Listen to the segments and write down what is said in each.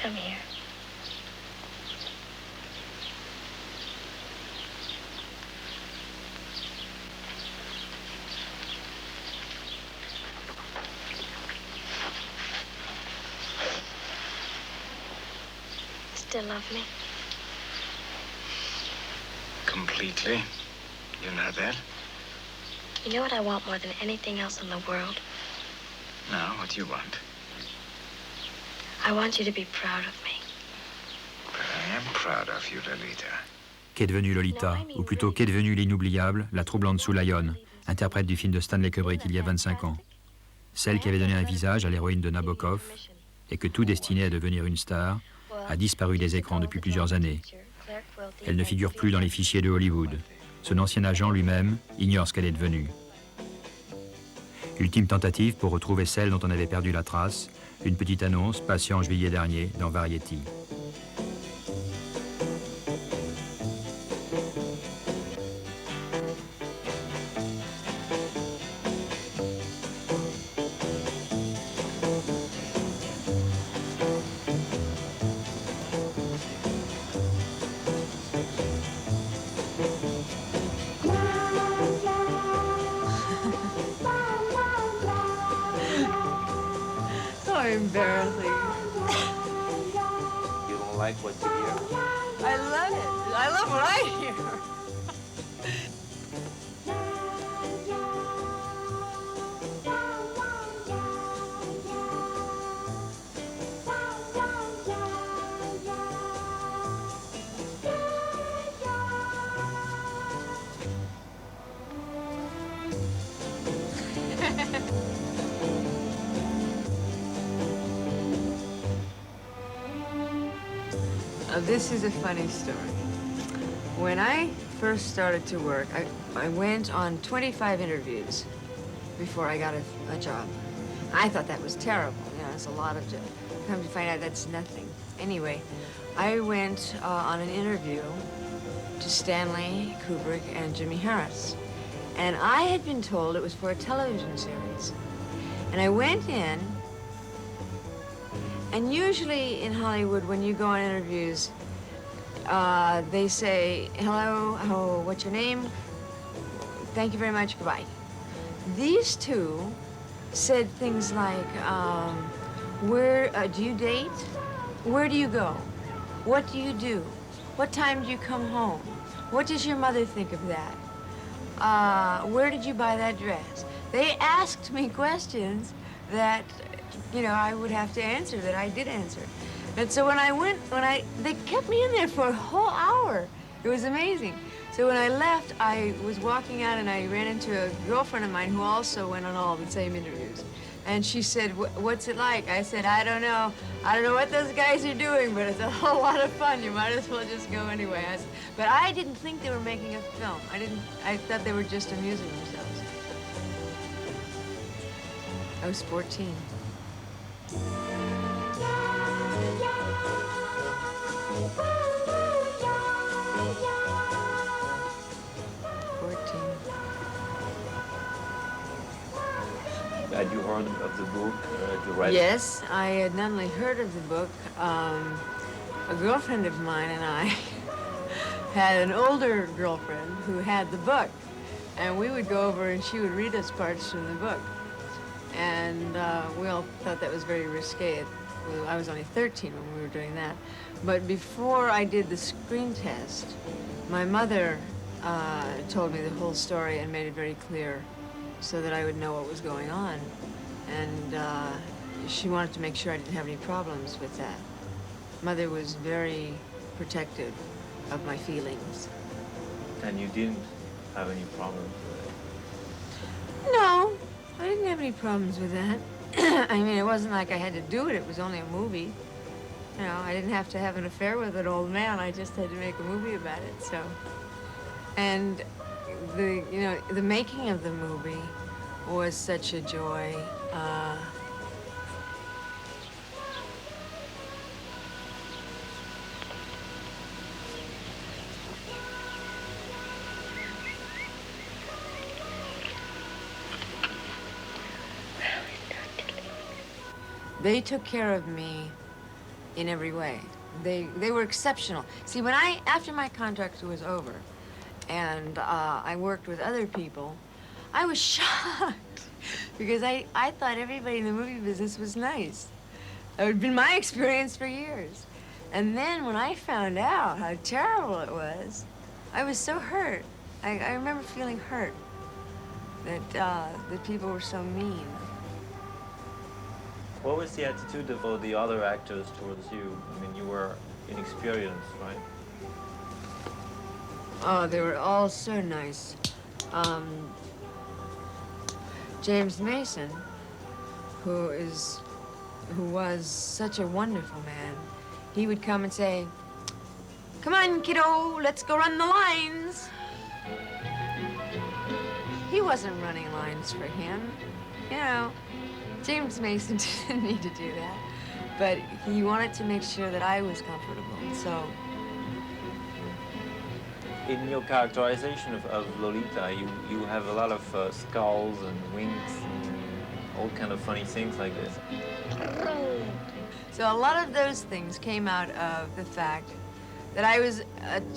Come here. Still love me? Completely. You know that? You know what I want more than anything else in the world? No, what do you want? I want you to be proud of me. But I am proud of you, Lolita. Qu'est devenue Lolita, ou plutôt qu'est devenue l'inoubliable, la troublante sous Lyon, interprète du film de Stanley Kubrick il y a 25 ans. Celle qui avait donné un visage à l'héroïne de Nabokov, et que tout destinait à devenir une star, a disparu des écrans depuis plusieurs années. Elle ne figure plus dans les fichiers de Hollywood. Son ancien agent lui-même ignore ce qu'elle est devenue. Ultime tentative pour retrouver celle dont on avait perdu la trace, une petite annonce passée en juillet dernier dans Variety. Embarrassing. You don't like what you hear? I love it. I love what I hear. This is a funny story. When I first started to work, I went on 25 interviews before I got a job. I thought that was terrible. You know, it's a lot of jobs. Come to find out, that's nothing. Anyway, I went on an interview to Stanley Kubrick and Jimmy Harris. And I had been told it was for a television series. And I went in, and usually in Hollywood, when you go on interviews, they say, hello, what's your name? Thank you very much, goodbye. These two said things like, where do you date? Where do you go? What do you do? What time do you come home? What does your mother think of that? Where did you buy that dress? They asked me questions that, you know, I would have to answer, that I did answer. And so they kept me in there for a whole hour. It was amazing. So when I left, I was walking out and I ran into a girlfriend of mine who also went on all the same interviews. And she said, what's it like? I said, I don't know. I don't know what those guys are doing, but it's a whole lot of fun. You might as well just go anyway. But I didn't think they were making a film. I thought they were just amusing themselves. I was 14. Had you heard of the book, the writer? Yes, I had not only heard of the book, a girlfriend of mine and I had an older girlfriend who had the book. And we would go over and she would read us parts from the book. And we all thought that was very risque. I was only 13 when we were doing that. But before I did the screen test, my mother told me the whole story and made it very clear so that I would know what was going on. And she wanted to make sure I didn't have any problems with that. Mother was very protective of my feelings. And you didn't have any problems with it? No, I didn't have any problems with that. I mean, it wasn't like I had to do it. It was only a movie. You know, I didn't have to have an affair with an old man. I just had to make a movie about it, so. And the making of the movie was such a joy. They took care of me in every way. They were exceptional. See, after my contract was over, and I worked with other people, I was shocked because I thought everybody in the movie business was nice. It had been my experience for years. And then when I found out how terrible it was, I was so hurt. I remember feeling hurt that people were so mean. What was the attitude of the other actors towards you? I mean, you were inexperienced, right? Oh, they were all so nice. James Mason, who was such a wonderful man, he would come and say, "Come on, kiddo, let's go run the lines." He wasn't running lines for him, you know. James Mason didn't need to do that, but he wanted to make sure that I was comfortable, so. In your characterization of Lolita, you have a lot of skulls and winks and all kind of funny things like this. So a lot of those things came out of the fact that I was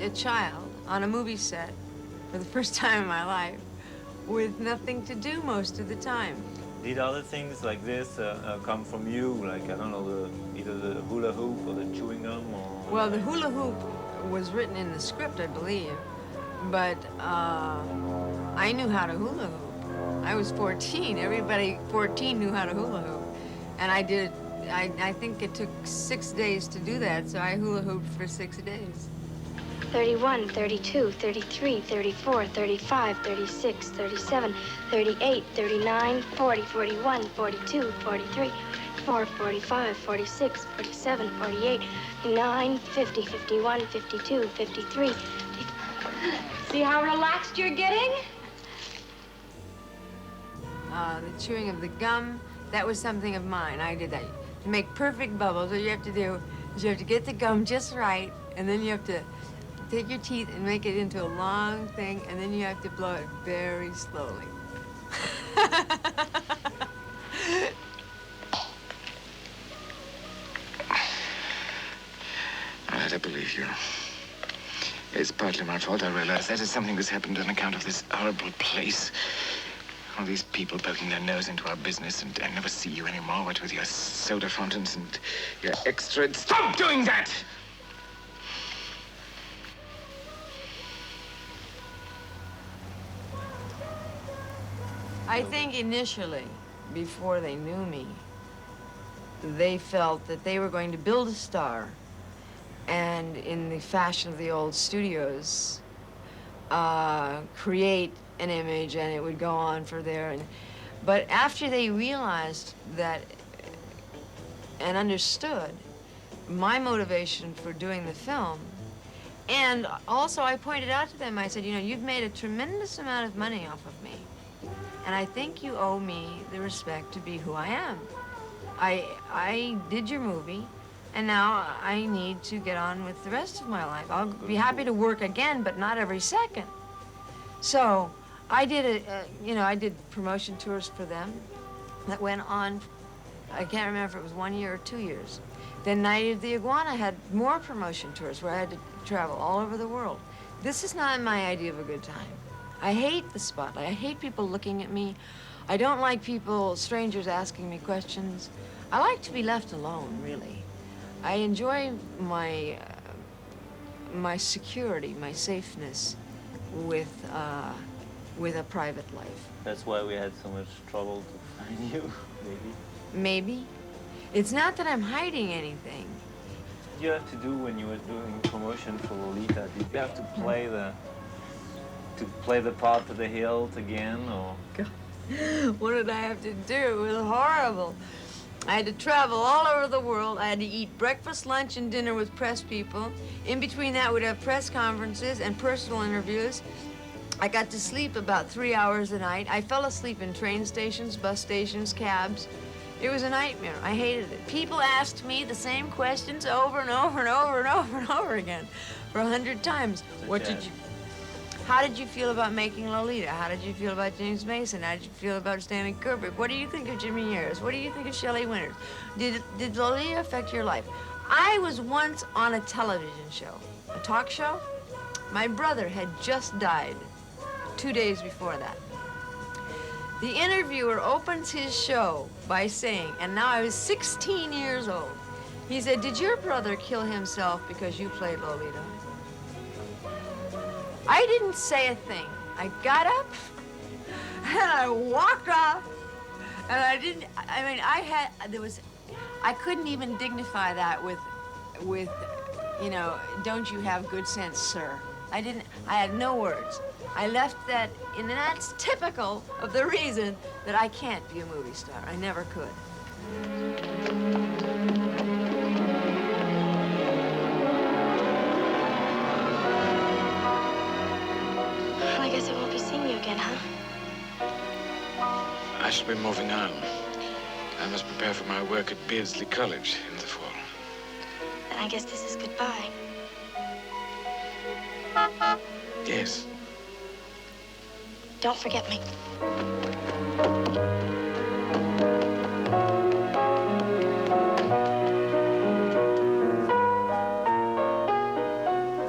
a child on a movie set for the first time in my life with nothing to do most of the time. Did other things like this come from you? Like, I don't know, either the hula hoop or the chewing gum or... Well, the hula hoop was written in the script, I believe, but I knew how to hula hoop. I was 14. Everybody 14 knew how to hula hoop. And I did, I think it took 6 days to do that, so I hula hooped for 6 days. 31, 32, 33, 34, 35, 36, 37, 38, 39, 40, 41, 42, 43, 44, 45, 46, 47, 48, 49, 50, 51, 52, 53. See how relaxed you're getting? The chewing of the gum, that was something of mine. I did that. To make perfect bubbles, what you have to do is you have to get the gum just right, and then you have to take your teeth and make it into a long thing, and then you have to blow it very slowly. I had to believe you. It's partly my fault, I realize. That is something that's happened on account of this horrible place. All these people poking their nose into our business, and I never see you anymore, what with your soda fountains and your extra... Stop doing that! I think initially, before they knew me, they felt that they were going to build a star, and in the fashion of the old studios, create an image, and it would go on for there. But after they realized that and understood my motivation for doing the film, and also I pointed out to them, I said, you know, you've made a tremendous amount of money off of me. And I think you owe me the respect to be who I am. I did your movie, and now I need to get on with the rest of my life. I'll be happy to work again, but not every second. So I did I did promotion tours for them that went on, I can't remember if it was 1 year or 2 years. Then Night of the Iguana had more promotion tours where I had to travel all over the world. This is not my idea of a good time. I hate the spotlight. I hate people looking at me. I don't like people, strangers, asking me questions. I like to be left alone, really. I enjoy my my security, my safeness with a private life. That's why we had so much trouble to find you, maybe. Maybe. It's not that I'm hiding anything. What did you have to do when you were doing promotion for Lolita? Did you have to play the part of the hilt again, or? God. What did I have to do? It was horrible. I had to travel all over the world. I had to eat breakfast, lunch, and dinner with press people. In between that, we'd have press conferences and personal interviews. I got to sleep about 3 hours a night. I fell asleep in train stations, bus stations, cabs. It was a nightmare. I hated it. People asked me the same questions over and over and over and over and over again for 100 times. How did you feel about making Lolita? How did you feel about James Mason? How did you feel about Stanley Kubrick? What do you think of Jimmy Ayers? What do you think of Shelley Winters? Did Lolita affect your life? I was once on a television show, a talk show. My brother had just died 2 days before that. The interviewer opens his show by saying, and now I was 16 years old, he said, "Did your brother kill himself because you played Lolita?" I didn't say a thing. I got up and I walked off, and I couldn't even dignify that with, you know, "Don't you have good sense, sir?" I had no words. I left that, and that's typical of the reason that I can't be a movie star. I never could. Well, I guess I won't be seeing you again, huh? I shall be moving on. I must prepare for my work at Beardsley College in the fall. Then I guess this is goodbye. Yes. Don't forget me.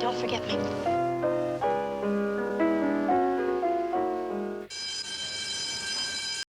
Don't forget me.